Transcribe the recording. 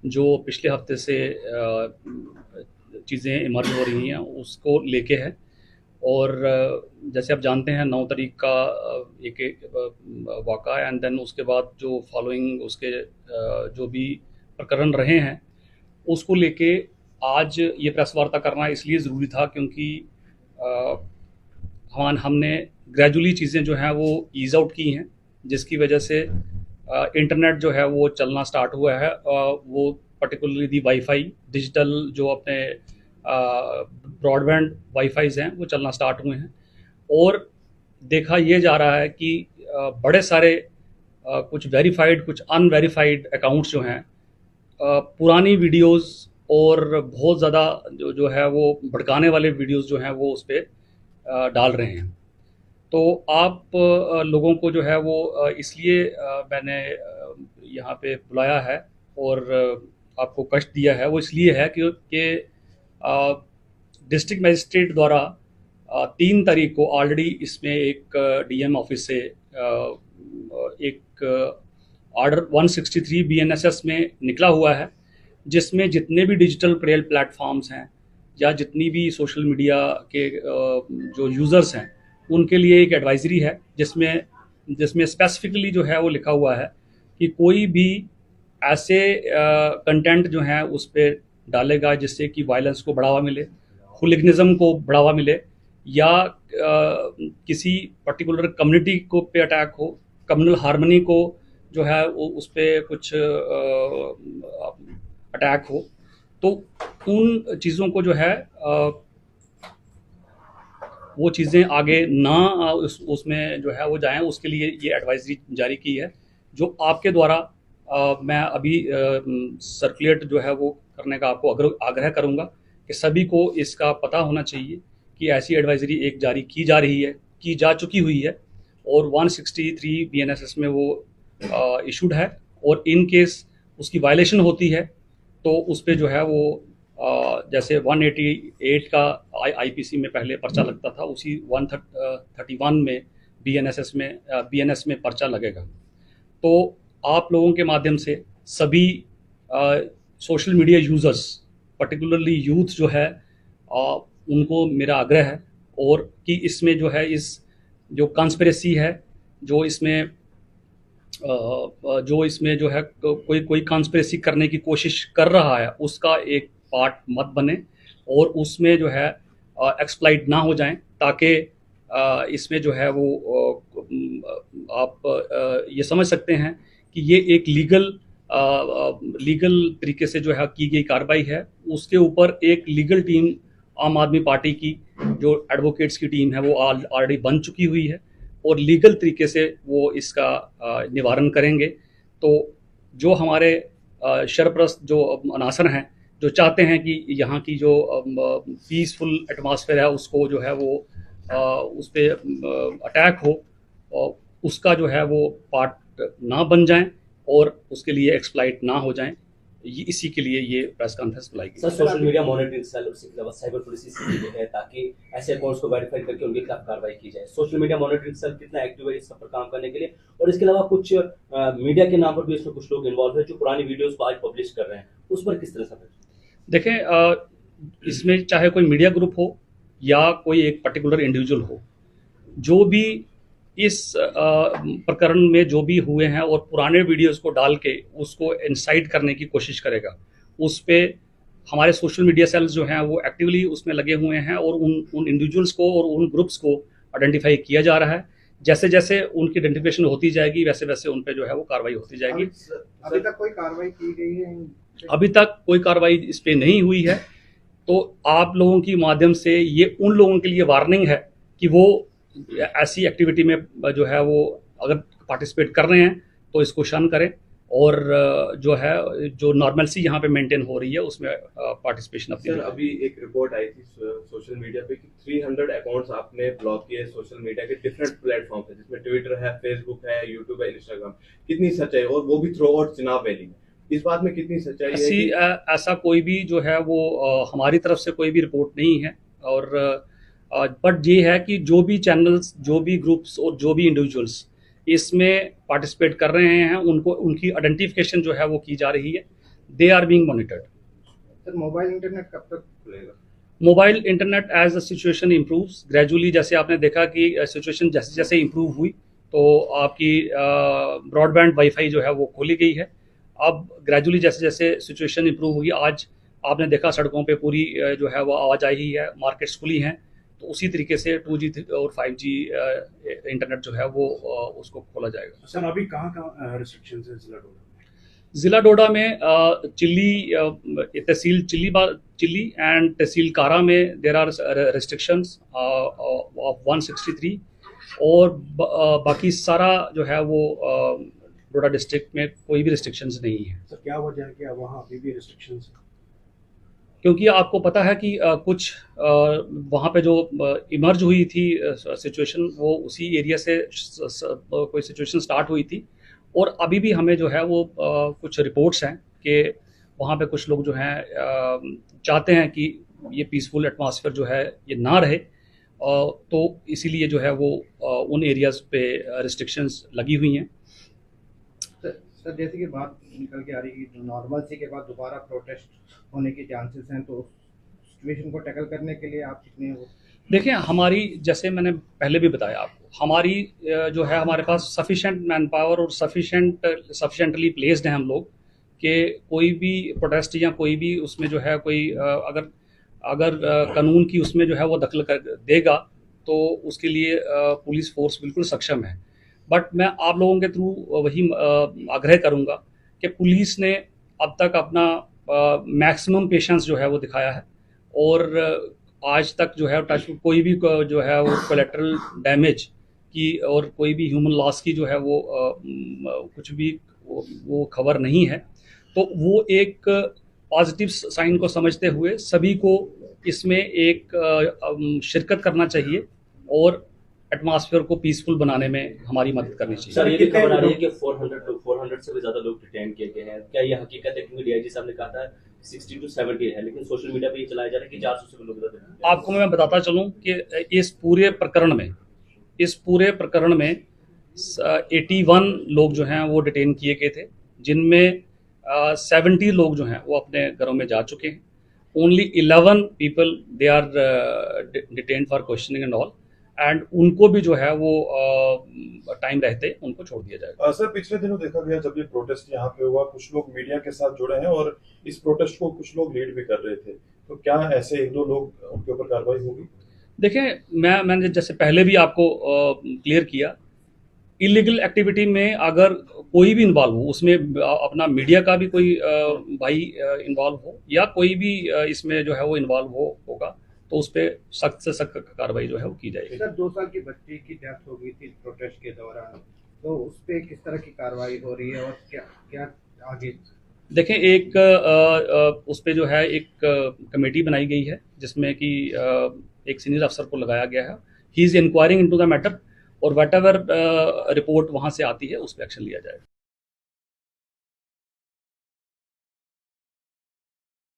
जो पिछले हफ्ते से चीज़ें इमर्ज हो रही हैं उसको लेके है। और जैसे आप जानते हैं 9 तारीख का एक वाक़ा है, एंड देन उसके बाद जो फॉलोइंग उसके जो भी प्रकरण रहे हैं उसको लेके आज ये प्रेस वार्ता करना इसलिए ज़रूरी था क्योंकि अ, हमने ग्रेजुअली चीज़ें जो हैं वो ईज़ आउट की हैं, जिसकी वजह से इंटरनेट जो है वो चलना स्टार्ट हुआ है। वो पर्टिकुलरली दी वाईफाई डिजिटल जो अपने ब्रॉडबैंड वाईफाईज़ हैं वो चलना स्टार्ट हुए हैं। और देखा ये जा रहा है कि बड़े सारे कुछ वेरीफाइड कुछ अनवेरीफाइड अकाउंट्स जो हैं पुरानी वीडियोस और बहुत ज़्यादा जो है वो भड़काने वाले वीडियोस जो हैं वो उस पे डाल रहे हैं। तो आप लोगों को जो है वो इसलिए मैंने यहाँ पे बुलाया है और आपको कष्ट दिया है, वो इसलिए है कि डिस्ट्रिक्ट मजिस्ट्रेट द्वारा 3 तारीख को ऑलरेडी इसमें एक डीएम ऑफिस से एक ऑर्डर 163 बीएनएसएस में निकला हुआ है, जिसमें जितने भी डिजिटल प्लेटफॉर्म्स हैं या जितनी भी सोशल मीडिया के जो यूज़र्स हैं उनके लिए एक एडवाइजरी है, जिसमें जिसमें स्पेसिफिकली जो है वो लिखा हुआ है कि कोई भी ऐसे कंटेंट जो हैं उस पर डालेगा जिससे कि वायलेंस को बढ़ावा मिले, हुलिगनिज्म को बढ़ावा मिले, या किसी पर्टिकुलर कम्युनिटी को पे अटैक हो, कम्युनल हार्मनी को जो है वो उस पर कुछ अटैक हो, तो उन चीज़ों को जो है वो चीज़ें आगे ना उसमें जो है वो जाएं, उसके लिए ये एडवाइजरी जारी की है, जो आपके द्वारा मैं अभी सर्कुलेट जो है वो करने का आपको आग्रह करूँगा कि सभी को इसका पता होना चाहिए कि ऐसी एडवाइजरी एक जारी की जा रही है, की जा चुकी हुई है, और 163 बीएनएसएस में वो इशूड है। और इन केस उसकी वायलेशन होती है तो उस पर जो है वो जैसे 188 का आईपीसी में पहले पर्चा लगता था, उसी 131 में बीएनएस में पर्चा लगेगा। तो आप लोगों के माध्यम से सभी social media users, particularly youth जो है, उनको मेरा आग्रह है और कि इसमें जो है इस जो कॉन्स्पिरेसी है, जो इसमें जो है कोई कोई कॉन्स्पिरेसी करने की कोशिश कर रहा है उसका एक पार्ट मत बने और उसमें जो है एक्सप्लाइट ना हो जाएं, ताकि इसमें जो है वो आप ये समझ सकते हैं कि ये एक लीगल तरीके से जो है की गई कार्रवाई है। उसके ऊपर एक लीगल टीम आम आदमी पार्टी की जो एडवोकेट्स की टीम है वो ऑलरेडी बन चुकी हुई है और लीगल तरीके से वो इसका निवारण करेंगे। तो जो हमारे शरप्रस्त जो अनासर हैं, जो चाहते हैं कि यहाँ की जो पीसफुल एटमॉस्फेयर है उसको जो है वो उस पर अटैक हो, और उसका जो है वो पार्ट ना बन जाएं और उसके लिए एक्सप्लाइट ना हो जाएं, इसी के लिए ये प्रेस कॉन्फ्रेंस बुलाई गई। Sir, social media monitoring cell और इसके अलावा साइबर पुलिस इसके लिए है ताकि ऐसे अकाउंट्स को वेरीफाई करके उनके खिलाफ कार्रवाई की जाए। सोशल मीडिया मॉनिटरिंग सेल कितना एक्टिव है इस पर काम करने के लिए, और इसके अलावा कुछ मीडिया के नाम पर भी इसमें कुछ लोग इन्वॉल्व है जो पुरानी वीडियोस को आज पब्लिश कर रहे हैं, उस पर किस तरह से? देखें, इसमें चाहे कोई मीडिया ग्रुप हो या कोई एक पर्टिकुलर इंडिविजुअल हो, जो भी इस प्रकरण में जो भी हुए हैं और पुराने वीडियोस को डाल के उसको इंसाइट करने की कोशिश करेगा, उस पे हमारे सोशल मीडिया सेल्स जो हैं वो एक्टिवली उसमें लगे हुए हैं और उन इंडिविजुअल्स को और उन ग्रुप्स को आइडेंटिफाई किया जा रहा है। जैसे जैसे उनकी आइडेंटिफिकेशन होती जाएगी वैसे वैसे उन पे जो है वो कार्रवाई होती जाएगी। अभी तक कोई कार्रवाई की गई है? अभी तक कोई कार्रवाई इस पे नहीं हुई है। तो आप लोगों की माध्यम से ये उन लोगों के लिए वार्निंग है कि वो ऐसी एक्टिविटी में जो है वो अगर पार्टिसिपेट कर रहे हैं तो इसको शन करें, और जो है जो नॉर्मलसी यहाँ पे मेंटेन हो रही है उसमें पार्टिसिपेशन अपनी। सर, अभी एक रिपोर्ट आई थी सोशल मीडिया पे कि 300 अकाउंट्स आपने ब्लॉक किए सोशल मीडिया के डिफरेंट प्लेटफॉर्म पे, जिसमें ट्विटर है, फेसबुक है, यूट्यूब है, इंस्टाग्राम। कितनी सच्चाई, और वो भी थ्रू आउट चुनाव वैली में, इस बात में कितनी सच्चाई है? ऐसा कोई भी जो है वो हमारी तरफ से कोई भी रिपोर्ट नहीं है, और बट ये है कि जो भी चैनल्स, जो भी ग्रुप्स और जो भी इंडिविजुअल्स इसमें पार्टिसिपेट कर रहे हैं उनको उनकी आइडेंटिफिकेशन जो है वो की जा रही है, they are being monitored. Sir mobile internet कब तक खुलेगा? Mobile internet as the situation improves gradually, जैसे आपने देखा कि सिचुएशन जैसे जैसे इम्प्रूव हुई तो आपकी ब्रॉडबैंड वाईफाई जो है वो खोली गई है। अब ग्रेजुअली जैसे जैसे सिचुएशन इम्प्रूव होगी, आज आपने देखा सड़कों पे पूरी जो है वो आवाजाही है, मार्केट्स खुली हैं, तो उसी तरीके से 2G और 5G इंटरनेट जो है वो उसको खोला जाएगा। सर अभी कहाँ रिस्ट्रिक्शंस है जिला डोडा में? ज़िला डोडा में चिल्ली तहसील चिल्ली एंड तहसील कारा में देर आर रिस्ट्रिक्शंस ऑफ 163, और बाकी सारा जो है वो डोडा डिस्ट्रिक्ट में कोई भी रिस्ट्रिक्शंस नहीं है। सर क्या वजह है कि अब वहाँ अभी भी रिस्ट्रिक्शंस है? क्योंकि आपको पता है कि कुछ वहाँ पे जो इमर्ज हुई थी सिचुएशन, वो उसी एरिया से कोई सिचुएशन स्टार्ट हुई थी, और अभी भी हमें जो है वो कुछ रिपोर्ट्स हैं कि वहाँ पे कुछ लोग जो हैं चाहते हैं कि ये पीसफुल एटमॉस्फेयर जो है ये ना रहे, तो इसीलिए जो है वो उन एरियाज़ पे रिस्ट्रिक्शंस लगी हुई हैं। सर जैसे कि बात निकल के आ रही है कि नॉर्मलसी के बाद दोबारा प्रोटेस्ट होने के चांसेस हैं, तो सिचुएशन को टैकल करने के लिए आप कितने वो? देखिए, हमारी, जैसे मैंने पहले भी बताया आपको, हमारी जो है हमारे पास सफिशेंट मैन पावर और सफिशेंटली प्लेस्ड हैं हम लोग, कि कोई भी प्रोटेस्ट या कोई भी उसमें जो है कोई अगर कानून की उसमें जो है वो दखल कर देगा तो उसके लिए पुलिस फोर्स बिल्कुल सक्षम है। बट मैं आप लोगों के थ्रू वही आग्रह करूंगा कि पुलिस ने अब तक अपना मैक्सिमम पेशेंस जो है वो दिखाया है, और आज तक जो है कोई भी जो है वो कोलेटरल डैमेज की और कोई भी ह्यूमन लॉस की जो है वो कुछ भी वो खबर नहीं है। तो वो एक पॉजिटिव साइन को समझते हुए सभी को इसमें एक शिरकत करना चाहिए और एटमॉस्फेयर को पीसफुल बनाने में हमारी मदद करनी चाहिए। सर ये भी खबर आ रही है कि 400 से भी ज्यादा लोग डिटेन किए गए हैं, क्या ये हकीकत है? क्योंकि डीआईजी साहब ने कहा था 60 to 70 है, लेकिन सोशल मीडिया पे ये चलाया जा रहा है कि 400 से भी लोग। आपको मैं बताता चलूं कि इस पूरे प्रकरण में 81 लोग जो हैं वो डिटेन किए गए थे, जिनमें 70 लोग जो हैं वो अपने घरों में जा चुके हैं। Only 11 people they are detained for questioning and all, and उनको भी जो है वो टाइम रहते उनको छोड़ दिया जाएगा। सर पिछले दिनों देखा गया जब ये प्रोटेस्ट यहाँ पे हुआ, कुछ लोग मीडिया के साथ जुड़े हैं और इस प्रोटेस्ट को कुछ लोग लीड भी कर रहे थे, तो क्या ऐसे 1-2 लोग उनके ऊपर कार्रवाई होगी? देखें, मैंने जैसे पहले भी आपको क्लियर किया, इलीगल एक्टिविटी में अगर कोई भी इन्वॉल्व हो, उसमें अपना मीडिया का भी कोई भाई इन्वॉल्व हो या कोई भी इसमें जो है वो इन्वॉल्व होगा, तो उस पर सख्त से सख्त कार्रवाई जो है वो की जाएगी। सर 2 साल की बच्ची की डेथ हो गई थी प्रोटेस्ट के दौरान, तो उस पर किस तरह की कार्रवाई हो रही है और क्या आगे? देखें, एक उस पर जो है एक कमेटी बनाई गई है जिसमें कि एक सीनियर अफसर को लगाया गया है। He is enquiring into the matter, और व्हाटएवर रिपोर्ट वहाँ से आती है उस पर एक्शन लिया जाएगा।